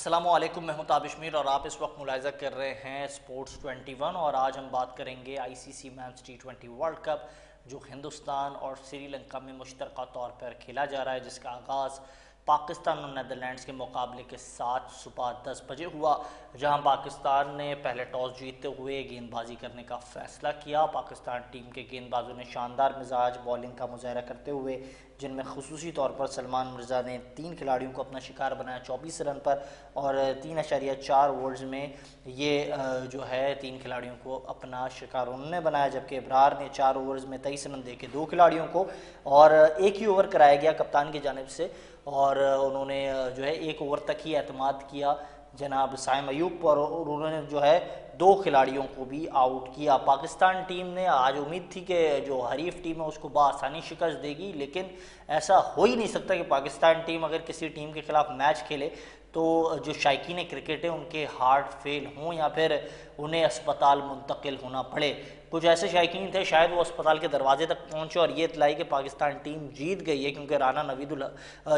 अस्सलामुअलैकुम, मैं हूं ताबिश मीर और आप इस वक्त मुलाहिज़ा कर रहे हैं स्पोर्ट्स 21। और आज हम बात करेंगे आईसीसी मेंस टी20 वर्ल्ड कप जो हिंदुस्तान और श्रीलंका में मुश्तरका तौर पर खेला जा रहा है, जिसका आगाज़ पाकिस्तान और नीदरलैंड्स के मुकाबले के साथ सुबह 10 बजे हुआ, जहां पाकिस्तान ने पहले टॉस जीतते हुए गेंदबाजी करने का फैसला किया। पाकिस्तान टीम के गेंदबाजों ने शानदार मिजाज बॉलिंग का मुजाहरा करते हुए, जिनमें खुसूसी तौर पर सलमान मिर्ज़ा ने 3 खिलाड़ियों को अपना शिकार बनाया 24 रन पर, और 3.4 ओवर्स में ये जो है 3 खिलाड़ियों को अपना शिकार उन्होंने बनाया, जबकि इब्रार ने 4 ओवर्स में 23 रन देके 2 खिलाड़ियों को, और एक ही ओवर कराया गया कप्तान की जानिब से, और उन्होंने जो है 1 ओवर तक ही एतमाद किया जनाब साइम अयूब पर, और उन्होंने जो है 2 खिलाड़ियों को भी आउट किया। पाकिस्तान टीम ने आज उम्मीद थी कि जो हरीफ टीम है उसको बआसानी शिकस्त देगी, लेकिन ऐसा हो ही नहीं सकता कि पाकिस्तान टीम अगर किसी टीम के खिलाफ मैच खेले तो जो शायकीन क्रिकेट है उनके हार्ट फेल हों या फिर उन्हें अस्पताल मुंतकिल होना पड़े। कुछ ऐसे शायकीन थे शायद वो अस्पताल के दरवाजे तक पहुंचे और ये इतलाई कि पाकिस्तान टीम जीत गई है, क्योंकि राना नवीदुल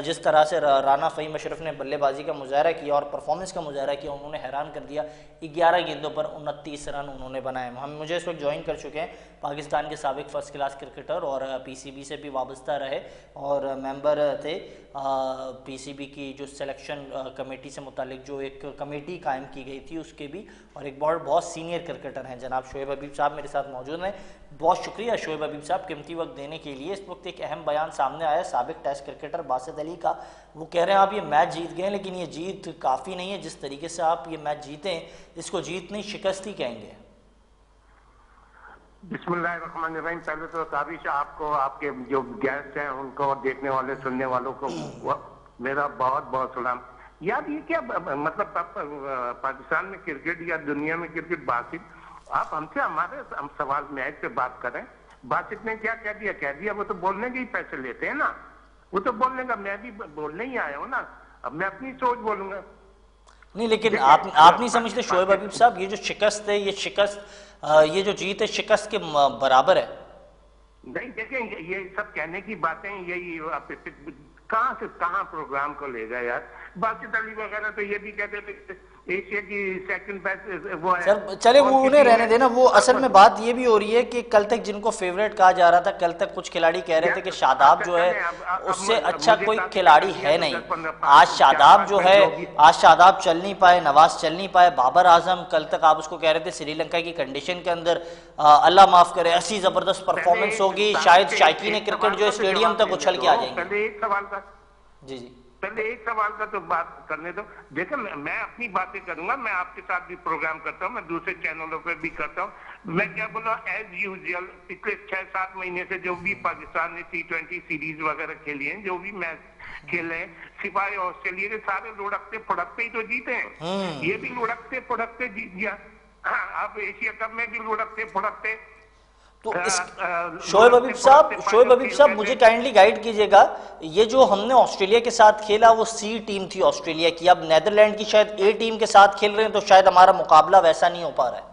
जिस तरह से राना फ़हीम अशरफ ने बल्लेबाजी का मुजाहरा किया और परफॉर्मेंस का मुजाहरा किया, उन्होंने हैरान कर दिया। 11 गेंदों पर 29 रन उन्होंने बनाए। हम मुझे इस वक्त ज्वाइन कर चुके हैं पाकिस्तान के साबिक फर्स्ट क्लास क्रिकेटर और पीसीबी से भी वाबस्ता रहे और मेंबर थे पीसीबी की जो सिलेक्शन कमेटी से मुतालिक जो एक कमेटी कायम की गई थी उसके भी, और एक बहुत सीनियर क्रिकेटर हैं जनाब शोएब हबीब साहब मेरे साथ मौजूद हैं। बहुत शुक्रिया शोएब हबीब साहब कीमती वक्त देने के लिए। इस वक्त एक अहम बयान सामने आया साबिक टेस्ट क्रिकेटर बासित अली का। वो कह रहे हैं आप ये मैच जीत गए, लेकिन ये जीत काफ़ी नहीं है। जिस तरीके से आप ये मैच जीते हैं इसको जीत नहीं शिकस्त ही कहेंगे। बिस्मिल्लाहिर्रहमानिर्रहीम। पहले तो ताबिश आपको, आपके जो गेस्ट हैं उनको और देखने वाले सुनने वालों को मेरा बहुत बहुत सलाम। यार ये क्या मतलब पाकिस्तान में क्रिकेट या दुनिया में क्रिकेट, बासित आप हमसे हमारे हम सवाल मैच पे बात करें। बासित ने क्या कह दिया वो तो बोलने के ही पैसे लेते हैं ना, वो तो बोलने का, मैं भी बोलने ही आया हूँ ना, अब मैं अपनी सोच बोलूंगा। नहीं, लेकिन आप नहीं समझते शोएब हबीब साहब, ये जो शिकस्त है, ये शिकस्त ये जो जीत है शिकस्त के बराबर है? नहीं देखें, ये सब कहने की बातें, यही कहाँ से कहाँ प्रोग्राम को ले गए यार। बासित अली वगैरह तो ये भी कहते थे एशिया की सेकंड बेस्ट वो है। सर चले वो उन्हें रहने देना। वो असल में बात ये भी हो रही है कि कल तक जिनको फेवरेट कहा जा रहा था, कल तक कुछ खिलाड़ी कह रहे थे कि शादाब जो है उससे अच्छा कोई खिलाड़ी है नहीं। आज शादाब जो है, आज शादाब चल नहीं पाए, नवाज चल नहीं पाए, बाबर आजम कल तक आप उसको कह रहे थे श्रीलंका की कंडीशन के अंदर अल्लाह माफ करे ऐसी जबरदस्त परफॉर्मेंस होगी, शायद शायकीन क्रिकेट जो स्टेडियम तक उछल के आ जाएंगे। पहले एक सवाल का जी जी पहले एक सवाल का तो बात करने दो। देखो मैं अपनी बातें करूंगा, मैं आपके साथ भी प्रोग्राम करता हूँ, मैं दूसरे चैनलों पे भी करता हूँ। मैं क्या बोला, एज यूजुअल पिछले 6-7 महीने से जो भी पाकिस्तान ने T20 सीरीज वगैरह खेली है, जो भी मैच खेले हैं, सिवाय ऑस्ट्रेलिया के, सारे लुढ़कते फुड़कते ही तो जीते हैं। ये भी लुढ़कते फुड़कते जीत गया। आप एशिया कप में भी लुढ़कते फुड़कते। तो शोएब हबीब साहब मुझे काइंडली गाइड कीजिएगा, ये जो हमने ऑस्ट्रेलिया के साथ खेला वो सी टीम थी ऑस्ट्रेलिया की, अब नेदरलैंड की शायद ए टीम के साथ खेल रहे हैं, तो शायद हमारा मुकाबला वैसा नहीं हो पा रहा है।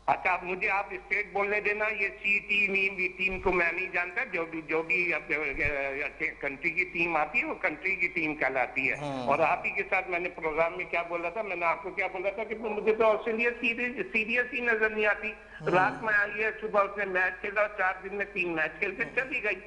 अच्छा, मुझे आप स्टेट बोलने देना, ये सी टीम बी टीम को मैं नहीं जानता। जो भी कंट्री की टीम आती है वो कंट्री की टीम कहलाती है। और आप ही के साथ मैंने प्रोग्राम में क्या बोला था, मैंने आपको क्या बोला था कि मुझे तो ऑस्ट्रेलिया सीरियस ही नजर नहीं आती। रात में आई है, सुबह उसने मैच खेला, 4 दिन में 3 मैच खेल के चली गई।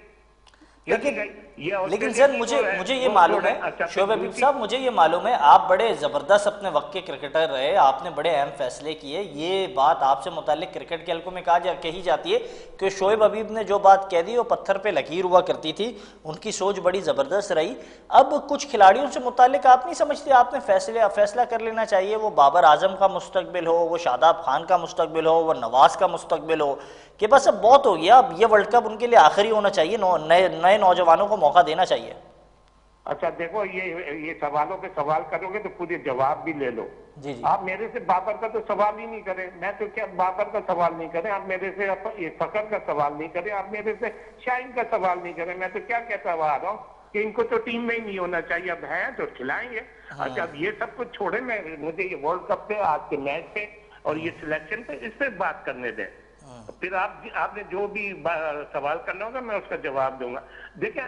लेकिन सर मुझे ये मालूम है शोएब हबीब साहब, मुझे ये मालूम है आप बड़े ज़बरदस्त अपने वक्त के क्रिकेटर रहे, आपने बड़े अहम फैसले किए। ये बात आपसे मुतालिक क्रिकेट के हल्कों में कही जाती है कि शोएब हबीब ने जो बात कह दी वो पत्थर पे लकीर हुआ करती थी, उनकी सोच बड़ी ज़बरदस्त रही। अब कुछ खिलाड़ियों से मुतालिक आप नहीं समझते आपने फैसला कर लेना चाहिए, वो बाबर आजम का मुस्तकबिल हो, वो शादाब खान का मुस्तकबिल हो, वो नवाज का मुस्तकबिल हो, कि बस अब बहुत हो गया, अब ये वर्ल्ड कप उनके लिए आखिरी होना चाहिए, नए नौजवानों को मौका देना चाहिए। अच्छा देखो, ये सवालों पे सवाल करोगे तो पूरे जवाब भी ले लो। जी जी। आप मेरे से बाबर का तो सवाल ही नहीं करें, मैं तो क्या बाबर का सवाल नहीं करें, आप मेरे से फकर का सवाल नहीं करें, आप मेरे से शाहीन का सवाल नहीं करें। मैं तो क्या कहता आ रहा हूँ कि इनको तो टीम में ही नहीं होना चाहिए, अब है तो खिलाएंगे। अच्छा, अब ये सब कुछ छोड़े, मुझे ये वर्ल्ड कप पे, आज के मैच पे और ये सिलेक्शन पे, इस पे बात करने दें। फिर आपने जो भी सवाल करना होगा मैं उसका जवाब दूंगा। देखिए,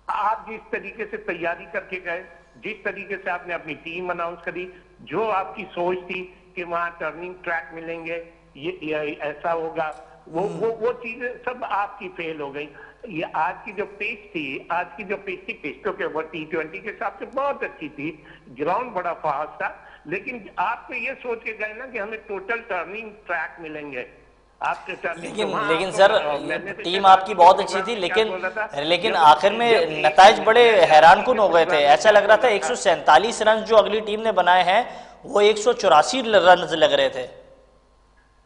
आप जिस तरीके से तैयारी करके गए, जिस तरीके से आपने अपनी टीम अनाउंस करी, जो आपकी सोच थी कि वहां टर्निंग ट्रैक मिलेंगे, ये ऐसा होगा, वो चीजें सब आपकी फेल हो गई। ये आज की जो पिच थी, आज की जो पिच थी, पिच तो वो T20 के हिसाब से बहुत अच्छी थी, ग्राउंड बड़ा फास्ट था, लेकिन आप तो ये सोच के गए ना कि हमें टोटल टर्निंग ट्रैक मिलेंगे। लेकिन सर टीम आपकी बहुत अच्छी थी, लेकिन आखिर में नताइज बड़े हैरानकुन हो गए थे। ऐसा लग रहा था 147 रन जो अगली टीम ने बनाए हैं वो 184 रन लग रहे थे।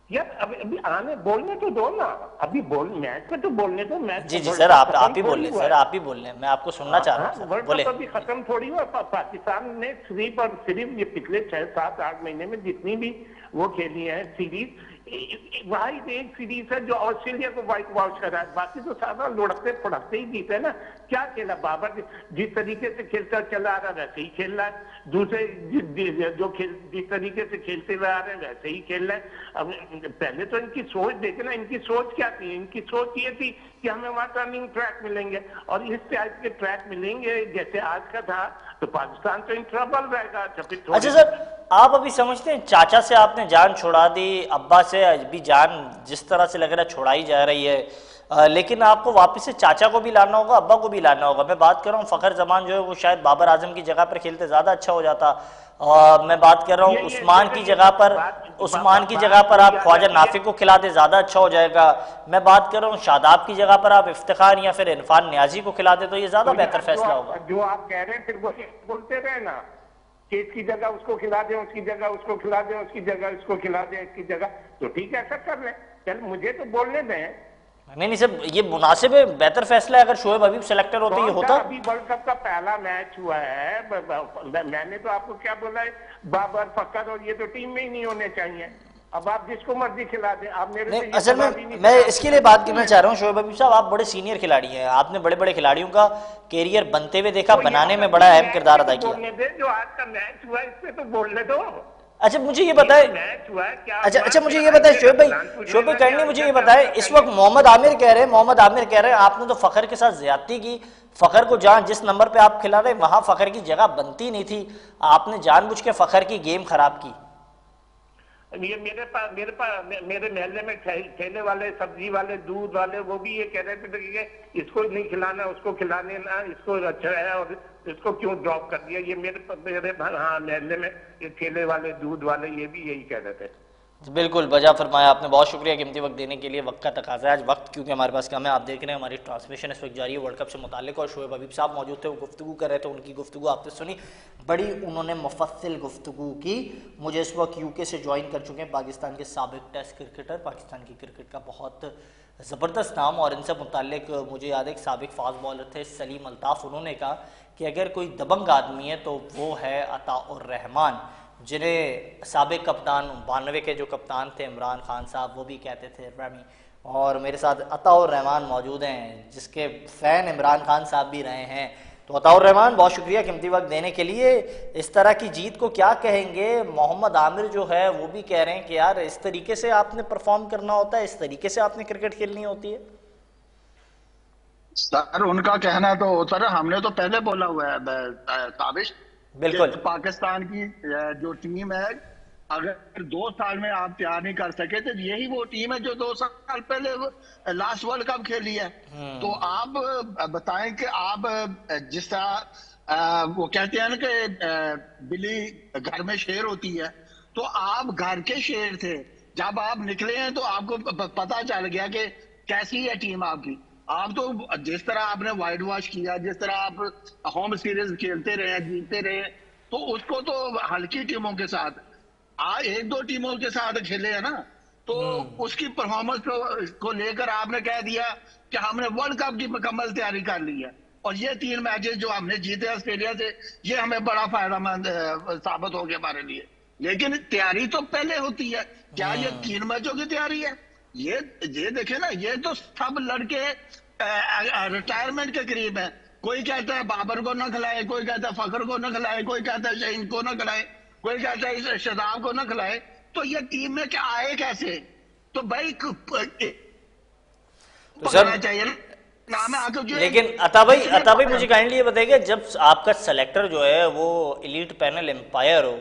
यार अभी आने बोलने तो दो ना, अभी मैच में तो बोलने दो। मैच जी सर, आप ही बोल रहे सर, आप ही बोल रहे हैं, मैं आपको सुनना चाह रहा हूँ। वर्ल्ड कप अभी खत्म थोड़ी हुआ। पाकिस्तान ने सिर्फ ये पिछले 6-7-8 महीने में जितनी भी वो खेली है सीरीज, वही एक सीरीज है जो ऑस्ट्रेलिया को व्हाइट वॉश करा है, बाकी तो सारा लुढ़कते फुड़कते ही जीते ना। क्या खेला बाबर, जिस तरीके से खेलता चला आ रहा है वैसे ही खेल रहा है, दूसरे जिस तरीके से खेलते हुए आ रहे हैं वैसे ही खेल रहे हैं। अब पहले तो इनकी सोच देखे ना, इनकी सोच क्या थी? इनकी सोच ये थी कि हमें वहां टर्निंग ट्रैक मिलेंगे, और इस टाइप के ट्रैक मिलेंगे जैसे आज का था, तो पाकिस्तान तो इन ट्रबल रहेगा। अच्छा सर, आप अभी समझते हैं चाचा से आपने जान छुड़ा दी, अब्बा से अभी जान जिस तरह से लग रहा है छुड़ाई जा रही है, लेकिन आपको वापस से चाचा को भी लाना होगा, अब्बा को भी लाना होगा। मैं बात कर रहा हूँ फखर जमान जो है वो शायद बाबर आजम की जगह पर खेलते ज्यादा अच्छा हो जाता। मैं बात कर रहा हूँ उस्मान की जगह पर आप ख्वाजा नाफी को खिला दे, ज्यादा अच्छा हो जाएगा। मैं बात कर रहा हूँ शादाब की जगह पर आप इफ्तिखार या फिर इरफान नियाजी को खिला दे, तो ये ज्यादा बेहतर फैसला होगा। जो आप कह रहे हैं फिर वो बोलते रहे ना, कि इसकी जगह उसको खिला दे, उसकी जगह उसको खिला दे, उसकी जगह इसको खिला दे, इसकी जगह, तो ठीक है ऐसा कर ले। चल मुझे तो बोलने दें। नहीं सर, ये मुनासिब है, बेहतर फैसला है। अगर शोएब हबीब सेलेक्टर होते ये होता। अभी वर्ल्ड कप का पहला मैच हुआ है, मैंने तो आपको क्या बोला है, बाबर फकर और ये तो टीम में ही नहीं होने चाहिए। अब आप जिसको मर्जी खिला दें, आप मेरे से असल में मैं इसके लिए बात करना चाह रहा हूँ शोएब हबीब साहब, आप बड़े सीनियर खिलाड़ी हैं, आपने बड़े बड़े खिलाड़ियों का कैरियर बनते हुए देखा, बनाने में बड़ा अहम किरदार अदा किया। जो आज का मैच हुआ इससे तो बोलने दो। अच्छा मुझे ये बताए, अच्छा मुझे ये बताए शोएब भाई करनी, मुझे ये बताए, इस वक्त मोहम्मद आमिर कह रहे हैं आपने तो फखर के साथ ज्यादती की। फखर को जहां जिस नंबर पे आप खिला रहे वहां फखर की जगह बनती नहीं थी, आपने जानबूझ के फखर की गेम खराब की। ये मेरे महल्ले में ठेले वाले, सब्जी वाले, दूध वाले, वो भी ये कह रहे थे कि इसको नहीं खिलाना, उसको खिलाने ना, इसको अच्छा है और इसको क्यों ड्रॉप कर दिया। ये मेरे हाँ महल्ले में ये ठेले वाले, दूध वाले, ये भी यही कह रहे थे। बिल्कुल बजा फरमाया आपने, बहुत शुक्रिया कीमती वक्त देने के लिए। वक्त का तकाजा है आज, वक्त क्योंकि हमारे पास कम है। आप देख रहे हैं हमारी ट्रांसमिशन इस वक्त जारी है वर्ल्ड कप से मुताल्लिक, और शोएब हबीब साहब मौजूद थे, वो गुफ्तगू कर रहे थे। उनकी गुफ्तगू आपने सुनी, बड़ी उन्होंने मुफस्सिल गुफ्तगू की। मुझे इस वक्त यूके से ज्वाइन कर चुके हैं पाकिस्तान के साबिक टेस्ट क्रिकेटर, पाकिस्तान की क्रिकेट का बहुत ज़बरदस्त नाम, और इनसे मुताल्लिक मुझे याद है एक साबिक फास्ट बॉलर थे सलीम अल्ताफ़, उन्होंने कहा कि अगर कोई दबंग आदमी है तो वो है अताउर रहमान, जिन्हें साबिक कप्तान 92 के जो कप्तान थे इमरान खान साहब वो भी कहते थे रमी। और मेरे साथ अताउर रहमान मौजूद हैं जिसके फ़ैन इमरान खान साहब भी रहे हैं। तो अताउर रहमान बहुत शुक्रिया कीमती वक्त देने के लिए। इस तरह की जीत को क्या कहेंगे? मोहम्मद आमिर जो है वो भी कह रहे हैं कि यार इस तरीके से आपने परफॉर्म करना होता है, इस तरीके से आपने क्रिकेट खेलनी होती है। सर उनका कहना तो सर हमने तो पहले बोला हुआ है ताबिश, बिल्कुल पाकिस्तान की जो टीम है अगर 2 साल में आप तैयार नहीं कर सके तो यही वो टीम है जो 2 साल पहले लास्ट वर्ल्ड कप खेली है। तो आप बताएं कि आप जिस तरह वो कहते हैं ना कि बिल्ली घर में शेर होती है, तो आप घर के शेर थे। जब आप निकले हैं तो आपको पता चल गया कि कैसी है टीम आपकी। आप तो जिस तरह आपने वाइट वॉश किया, जिस तरह आप होम सीरीज खेलते रहे, जीतते रहे, तो उसको तो हल्की टीमों के साथ 1-2 टीमों के साथ खेले है ना, तो उसकी परफॉर्मेंस को लेकर आपने कह दिया कि हमने वर्ल्ड कप की मुकम्मल तैयारी कर ली है। और ये 3 मैचेस जो हमने जीते ऑस्ट्रेलिया से, ये हमें बड़ा फायदेमंद साबित हो गया हमारे लिए। लेकिन तैयारी तो पहले होती है, क्या ये 3 मैचों की तैयारी है? ये देखे ना, ये तो सब लड़के रिटायरमेंट के करीब है। कोई कहता है बाबर को ना खिलाए, कोई कहता है फखर को ना खिलाए, कोई कहता है शहीन को ना खिलाए, कोई कहता है शदाब को ना खिलाए। तो ये टीम में क्या आए कैसे? तो भाई तो सर चाहिए ना। नाम है आगे जो लेकिन अता भाई मुझे काइंडली ये बताइए, जब आपका सेलेक्टर जो है वो एलीट पैनल एम्पायर हो,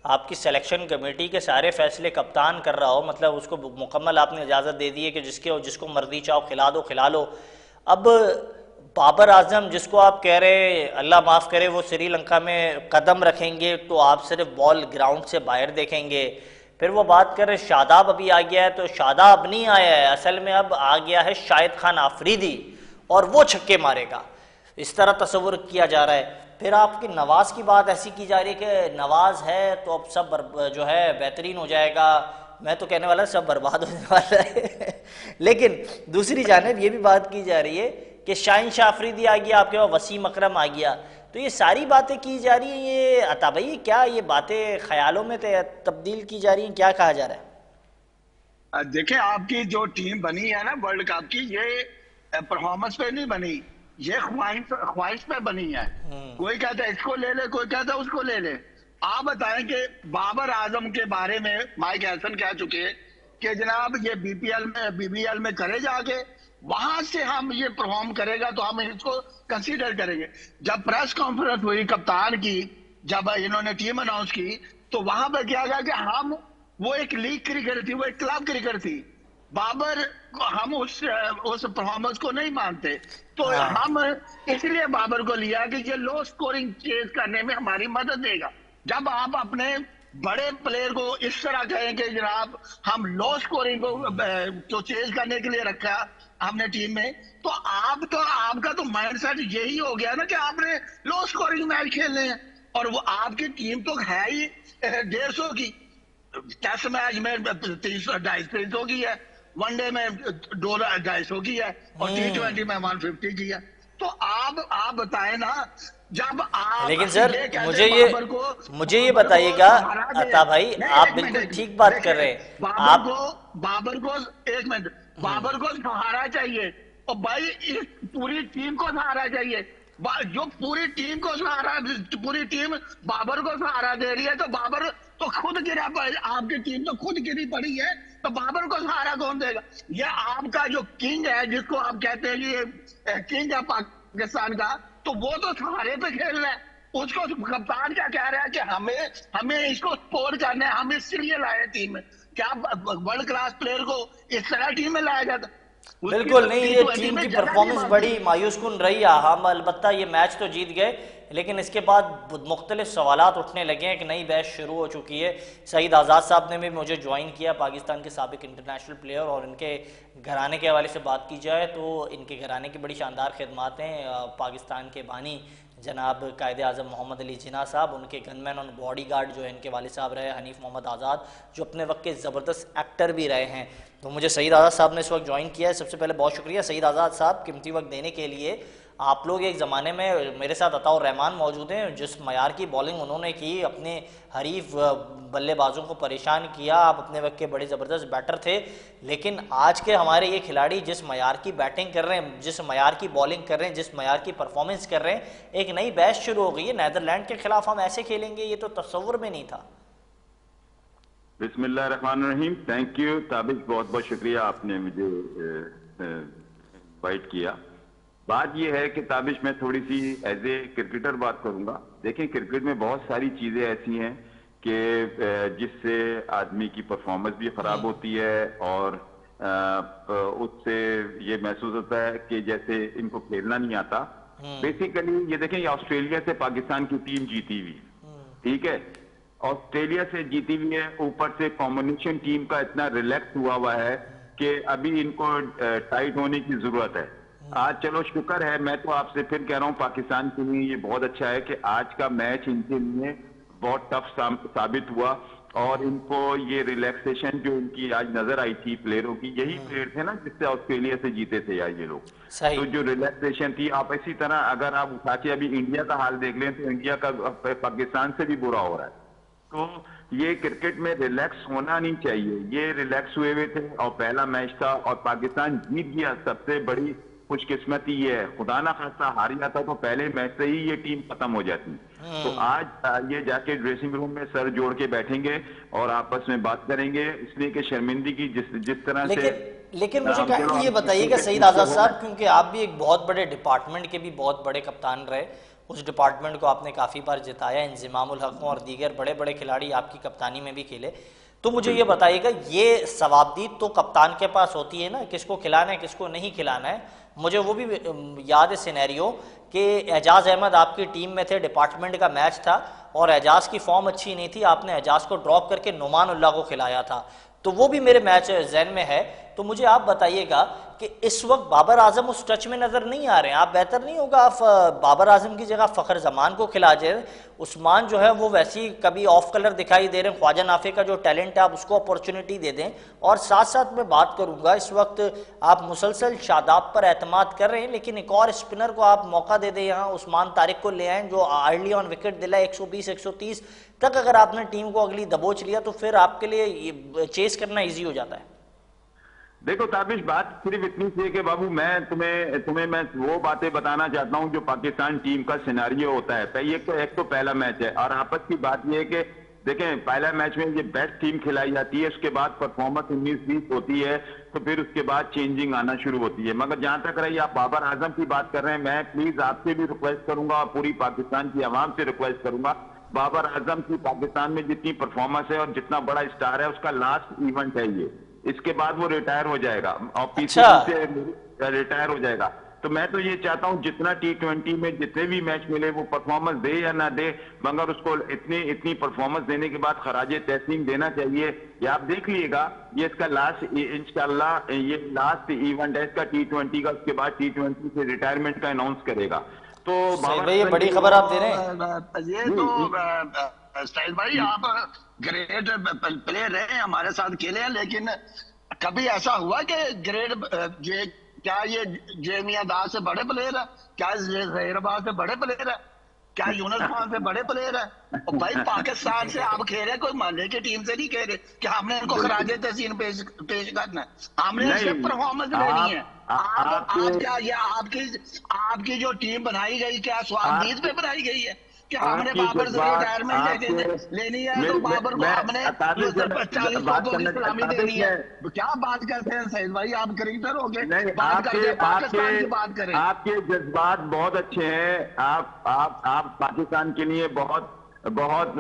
आपकी सिलेक्शन कमेटी के सारे फैसले कप्तान कर रहा हो, मतलब उसको मुकम्मल आपने इजाज़त दे दी है कि जिसको मर्जी चाहो खिला दो। अब बाबर आजम जिसको आप कह रहे अल्लाह माफ़ करे वो श्रीलंका में कदम रखेंगे तो आप सिर्फ बॉल ग्राउंड से बाहर देखेंगे। फिर वो बात कर रहे शादाब अभी आ गया है, तो शादाब नहीं आया है, असल में अब आ गया है शाहिद खान आफरीदी और वो छक्के मारेगा, इस तरह तस्वुर किया जा रहा है। फिर आपकी नवाज की बात ऐसी की जा रही है कि नवाज है तो अब सब जो है बेहतरीन हो जाएगा। मैं तो कहने वाला सब बर्बाद होने वाला है लेकिन दूसरी जानिब ये भी बात की जा रही है कि शाहीन शाह अफरीदी आ गया, आपके पास वसीम अकरम आ गया, तो ये सारी बातें की जा रही हैं। ये अता भाई क्या ये बातें ख्यालों में तब्दील की जा रही हैं, क्या कहा जा रहा है? देखिए, आपकी जो टीम बनी है ना वर्ल्ड कप की, ये परफॉर्मेंस पे नहीं बनी, ये ख्वाहिश पे बनी है। कोई कहता है इसको ले ले, कोई कहता है उसको ले ले। आप बताएं कि बाबर आजम के बारे में माइक हैसन कह चुके कि जनाब ये बीबीएल में करे जाके, वहां से हम ये परफॉर्म करेगा तो हम इसको कंसीडर करेंगे। जब प्रेस कॉन्फ्रेंस हुई कप्तान की, जब इन्होंने टीम अनाउंस की, तो वहां पर क्या गया कि हम, वो एक लीग क्रिकेट थी, वो एक क्लब क्रिकेट थी, बाबर हम उस परफॉर्मेंस को नहीं मानते, तो हम इसलिए बाबर को लिया कि ये लो स्कोरिंग चेज करने में हमारी मदद देगा। जब आप अपने बड़े प्लेयर को इस तरह कहें कि जनाब हम लो स्कोरिंग को चेज करने के लिए रखा हमने टीम में, तो आपका तो माइंडसेट यही हो गया ना कि आपने लो स्कोरिंग मैच खेलने हैं। और वो आपकी टीम तो है ही 150 की, टेस्ट मैच में 300-250 की है, वनडे में 250 की है, और T20 में 150 की है। तो आप बताएं ना, जब आप, लेकिन सर मुझे ये बताइएगा अता भाई, आप बिल्कुल ठीक बात कर रहे हैं। बाबर को एक मिनट, बाबर को सहारा चाहिए, और भाई इस पूरी टीम को सहारा चाहिए। जो पूरी टीम को सहारा, पूरी टीम बाबर को सहारा दे रही है, तो बाबर तो खुद गिरा, आपकी टीम तो खुद गिरी पड़ी है, तो बाबर को सहारा कौन देगा? ये आपका जो किंग है, जिसको आप कहते हैं कि किंग है पाकिस्तान का, तो वो तो सहारे पे खेल रहा है। उसको कप्तान क्या कह रहा है कि हमें इसको स्कोर करना है, हम इसलिए लाए टीम में। क्या वर्ल्ड क्लास प्लेयर को इस तरह टीम में लाया जाता? बिल्कुल नहीं, ये टीम की परफॉर्मेंस बड़ी मायूसकुन रही है। हम अलबत्ता ये मैच तो जीत गए, लेकिन इसके बाद मुख्तलिफ सवालात उठने लगे हैं कि नई बैच शुरू हो चुकी है। सईद आज़ाद साहब ने भी मुझे ज्वाइन किया, पाकिस्तान के साबिक इंटरनेशनल प्लेयर, और इनके घराने के हवाले से बात की जाए तो इनके घराने की बड़ी शानदार खिदमतें पाकिस्तान के बानी जनाब कायदे आज़म मोहम्मद अली जिन्ना साहब, उनके गनमैन और बॉडी गार्ड जो है इनके वालिद साहब रहे हनीफ मोहम्मद आज़ाद, जो अपने वक्त के ज़बरदस्त एक्टर भी रहे हैं। तो मुझे सईद आज़ाद साहब ने इस वक्त ज्वाइन किया है। सबसे पहले बहुत शुक्रिया सईद आज़ाद साहब कीमती वक्त देने के लिए। आप लोग एक ज़माने में, मेरे साथ अताउर रहमान मौजूद हैं, जिस मयार की बॉलिंग उन्होंने की, अपने हरीफ बल्लेबाजों को परेशान किया, आप अपने वक्त के बड़े ज़बरदस्त बैटर थे। लेकिन आज के हमारे ये खिलाड़ी जिस मयार की बैटिंग कर रहे हैं, जिस मयार की बॉलिंग कर रहे हैं, जिस मयार की परफॉर्मेंस कर रहे हैं, एक नई बैच शुरू हो गई है, नीदरलैंड के खिलाफ हम ऐसे खेलेंगे, ये तो तस्वुर में नहीं था। बिस्मिल्लाहिर्रहमानिर्रहीम। थैंक यू ताबिक, बहुत बहुत शुक्रिया, आपने मुझे इनवाइट किया। बात यह है कि ताबिश, मैं थोड़ी सी एज ए क्रिकेटर बात करूंगा। देखें, क्रिकेट में बहुत सारी चीजें ऐसी हैं कि जिससे आदमी की परफॉर्मेंस भी खराब होती है, और उससे ये महसूस होता है कि जैसे इनको खेलना नहीं आता। बेसिकली ये देखें, ये ऑस्ट्रेलिया से पाकिस्तान की टीम जीती हुई, ठीक है, ऑस्ट्रेलिया से जीती हुई है, ऊपर से कॉम्बिनेशन टीम का इतना रिलैक्स हुआ है कि अभी इनको टाइट होने की जरूरत है। आज चलो शुक्र है, मैं तो आपसे फिर कह रहा हूं, पाकिस्तान के लिए ये बहुत अच्छा है कि आज का मैच इनके लिए बहुत टफ साबित हुआ, और इनको ये रिलैक्सेशन जो इनकी आज नजर आई थी प्लेयरों की, यही प्लेयर थे ना जिससे ऑस्ट्रेलिया से जीते थे यार ये लोग। तो जो रिलैक्सेशन थी, आप इसी तरह अगर आप उठा के अभी इंडिया का हाल देख लें तो इंडिया का पाकिस्तान से भी बुरा हो रहा है। तो ये क्रिकेट में रिलैक्स होना नहीं चाहिए, ये रिलैक्स हुए थे, और पहला मैच था और पाकिस्तान जीत गया। सबसे बड़ी खुशकिस्मती ये है, खुदा ना खास्ता हार जाता तो पहले मैच से ही ये टीम खत्म हो जाती। तो आज ये जाके ड्रेसिंग रूम में सर जोड़ के बैठेंगे और आपस में बात करेंगे, इसलिए कि शर्मिंदगी जिस तरह से लेकिन मुझे कहीं ये बताइएगा सईद आज़ाद साहब, क्योंकि आप भी एक बहुत बड़े डिपार्टमेंट के भी बहुत बड़े कप्तान रहे, उस डिपार्टमेंट को आपने काफ़ी बार जिताया, इंज़िमामुल हक और दीगर बड़े बड़े खिलाड़ी आपकी कप्तानी में भी खेले, तो मुझे ये बताइएगा ये सवाबदीद तो कप्तान के पास होती है ना, किसको खिलाना है किसको नहीं खिलाना है। मुझे वो भी याद है सिनेरियो कि एजाज़ अहमद आपकी टीम में थे, डिपार्टमेंट का मैच था और एजाज़ की फॉर्म अच्छी नहीं थी, आपने एजाज़ को ड्रॉप करके नुमान उल्लाह को खिलाया था, तो वो भी मेरे मैच जहन में है। तो मुझे आप बताइएगा कि इस वक्त बाबर आजम उस टच में नज़र नहीं आ रहे हैं, आप बेहतर नहीं होगा आप बाबर आजम की जगह फ़खर जमान को खिला जाए, उस्मान जो है वो वैसे ही कभी ऑफ कलर दिखाई दे रहे हैं, ख्वाजा नाफे का जो टैलेंट है आप उसको अपॉर्चुनिटी दे दें। और साथ साथ मैं बात करूंगा, इस वक्त आप मुसलसल शादाब पर एतमाद कर रहे हैं, लेकिन एक और स्पिनर को आप मौका दे दें, यहाँ उस्मान तारिक को ले आए जो अर्ली ऑन विकेट दिला 120-130 तक, अगर आपने टीम को अगली दबोच लिया तो फिर आपके लिए चेस करना ईजी हो जाता है। देखो ताबिश, बात सिर्फ इतनी सी है कि बाबू मैं तुम्हें मैं वो बातें बताना चाहता हूं जो पाकिस्तान टीम का सिनेरियो होता है। एक तो पहला मैच है और आपस की बात यह है कि देखें, पहला मैच में ये बेस्ट टीम खिलाई जाती है, उसके बाद परफॉर्मेंस 19-20 होती है, तो फिर उसके बाद चेंजिंग आना शुरू होती है। मगर जहां तक रही आप बाबर आजम की बात कर रहे हैं, मैं प्लीज आपसे भी रिक्वेस्ट करूंगा और पूरी पाकिस्तान की आवाम से रिक्वेस्ट करूंगा, बाबर आजम की पाकिस्तान में जितनी परफॉर्मेंस है और जितना बड़ा स्टार है, उसका लास्ट इवेंट है ये, इसके बाद वो रिटायर हो जाएगा और पीसीबी से रिटायर हो जाएगा। तो मैं तो ये चाहता हूं जितना T20 में जितने भी मैच मिले वो परफॉर्मेंस दे या ना दे, मगर उसको इतनी परफॉर्मेंस देने के बाद खराजे तहसीन देना चाहिए। ये आप देख लीजिएगा, ये इसका लास्ट इंशाल्लाह ये लास्ट इवेंट है इसका T20 का, उसके बाद T20 से रिटायरमेंट का अनाउंस करेगा। तो भाई ये बड़ी खबर आप दे रहे हैं। ये तो साहिल भाई आप ग्रेट प्लेयर रहे, हमारे साथ खेले हैं, लेकिन कभी ऐसा हुआ कि ग्रेट क्या ये जेमिया दास से बड़े प्लेयर है, क्या जहीराबाद से बड़े प्लेयर है, क्या यूनुस खान से बड़े प्लेयर है? और भाई पाकिस्तान से आप खेल रहे, कोई मोहल्ले की टीम से नहीं खेल रहे कि हमने इनको खराजे तहसीन पेश करना है, हमने सिर्फ परफॉर्मेंस लेनी है। आप क्या ये आपकी जो टीम बनाई गई क्या स्वाबदीद पे बनाई गई है कि हमने बाबर से रिटायरमेंट लेनी है, तो बाबर को हमने 40 को सलामी देनी है? क्या बात करते हैं सईद भाई, आप क्रिकेटर हो गए, पाकिस्तान की बात करें। आपके जज्बात बहुत अच्छे हैं, आप पाकिस्तान के लिए बहुत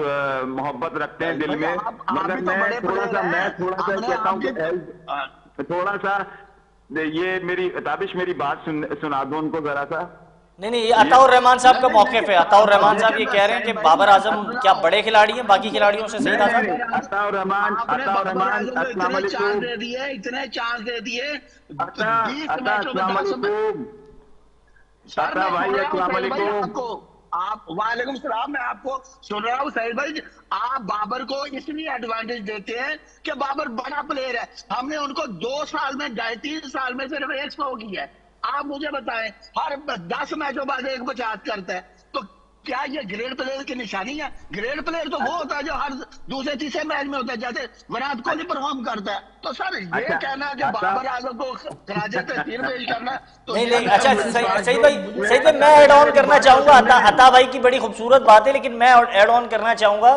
मोहब्बत रखते हैं दिल में, मगर मैं थोड़ा सा कहता हूँ, थोड़ा सा ये मेरी ताबिश मेरी बात सुना दो उनको जरा सा। नहीं, ये अताउर रहमान साहब का मौक़िफ़ है। अताउर रहमान साहब ये कह रहे हैं कि बाबर आजम क्या बड़े खिलाड़ी हैं बाकी खिलाड़ियों से? सही था अताउर रहमान अस्सलाम वालेकुम दे दिए, इतने चांस दे दिए, आप वालेकुम सलाम, मैं आपको सुन रहा हूँ सईद भाई। आप बाबर को इसलिए एडवांटेज देते हैं कि बाबर बड़ा प्लेयर है, हमने उनको 2 साल में 3.5 साल में सिर्फ 100 की है। आप मुझे बताएं, हर 10 मैचों बाद 150 करता है, तो क्या ये ग्रेट प्लेयर की निशानी है? ग्रेट प्लेयर तो वो होता है जो हर दूसरे तीसरे मैच में होता है, जैसे विराट कोहली परफॉर्म करता है। तो सर ये कहना कि बाबर आजम को खराजे तहसीन पेश करना तो नहीं। अच्छा सईद भाई मैं ऐड ऑन करना चाहूंगा, अता भाई की बड़ी खूबसूरत बात है, लेकिन मैं ऐड ऑन करना चाहूंगा,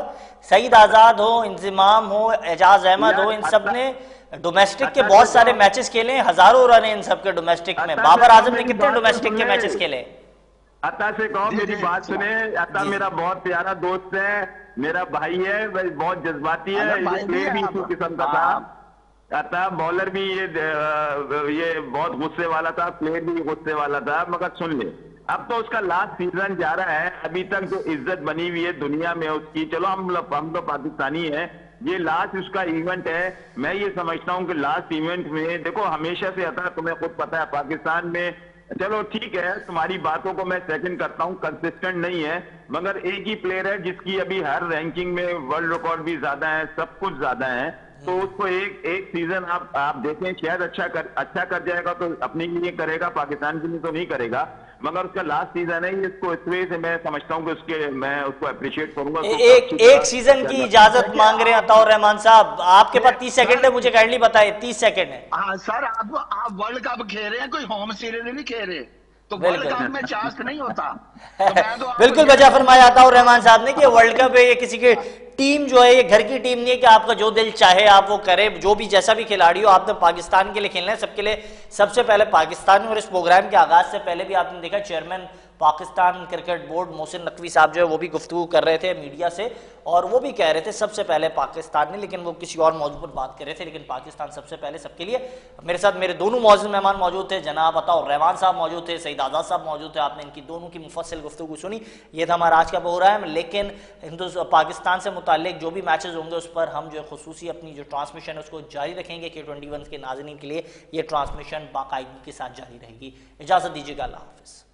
सईद आजाद हो, इंजिमाम हो, एजाज अहमद हो, इन सब ने डोमेस्टिक के बहुत सारे मैचेस खेले, हजारों रन इन सब के डोमेस्टिक में। बाबर आजम ने कितने डोमेस्टिक के मैचेस खेले? अता से कहो मेरी बात सुने, अता मेरा बहुत प्यारा दोस्त है, मेरा भाई है, बहुत जज्बाती है, प्लेयर भी इसी किस्म का था। अता बॉलर भी ये बहुत गुस्से वाला था, प्लेयर भी गुस्से वाला था, मगर सुन ले, अब तो उसका लास्ट सीजन जा रहा है, अभी तक जो इज्जत बनी हुई है दुनिया में उसकी, चलो हम तो पाकिस्तानी है, ये लास्ट उसका इवेंट है। मैं ये समझता हूँ कि लास्ट इवेंट में देखो, हमेशा से आता, तुम्हें खुद पता है पाकिस्तान में, चलो ठीक है तुम्हारी बातों को मैं सेकंड करता हूँ, कंसिस्टेंट नहीं है, मगर एक ही प्लेयर है जिसकी अभी हर रैंकिंग में वर्ल्ड रिकॉर्ड भी ज्यादा है, सब कुछ ज्यादा है, तो उसको एक सीजन आप देखें, शायद अच्छा कर जाएगा तो अपने लिए करेगा, पाकिस्तान के लिए तो नहीं करेगा, मगर उसका लास्ट सीजन है, इसको इस वजह से मैं समझता हूँ कि मैं उसको अप्रिशिएट करूंगा। एक सीजन की इजाजत मांग रहे हैं अताउर रहमान साहब, आपके पास 30 सेकंड है, मुझे काइंडली बताइए, 30 सेकंड है। हाँ सर, आप वर्ल्ड कप खेल रहे हैं, कोई होम सीरीज नहीं खेल रहे, तो वर्ल्ड कप में चांस नहीं होता। तो मैं तो बिल्कुल वजह फरमाया था और रहमान साहब ने कि वर्ल्ड कप है, ये किसी की टीम जो है, ये घर की टीम नहीं है कि आपका जो दिल चाहे आप वो करे, जो भी जैसा भी खिलाड़ी हो, आपने पाकिस्तान के लिए खेलना है, सबके लिए सबसे पहले पाकिस्तान में। और इस प्रोग्राम के आगाज से पहले भी आपने देखा chairman Pakistan cricket board Mohsin Naqvi साहब जो है वो भी गुफ्तगू कर रहे थे मीडिया से, और वो भी कह रहे थे सबसे पहले पाकिस्तान ने, लेकिन वो किसी और मौजू पर बात कर रहे थे, लेकिन पाकिस्तान सबसे पहले सबके लिए। मेरे साथ मेरे दोनों मौजूद मेहमान मौजूद थे, जनाब अताउर रहमान साहब मौजूद थे, सईद आज़ाद साहब मौजूद थे। आपने इनकी दोनों की मुफस्सिल गुफ्तगू सुनी। ये था हमारा आज का प्रोग्राम, लेकिन पाकिस्तान से मुताल्लिक जो भी मैचेस होंगे उस पर हम जो खुसूसी अपनी जो ट्रांसमिशन है उसको जारी रखेंगे। K21 के नाज़रीन के लिए ये ट्रांसमिशन बाकायदगी के साथ जारी रहेगी। इजाज़त दीजिएगा, अल्लाह हाफ़िज़।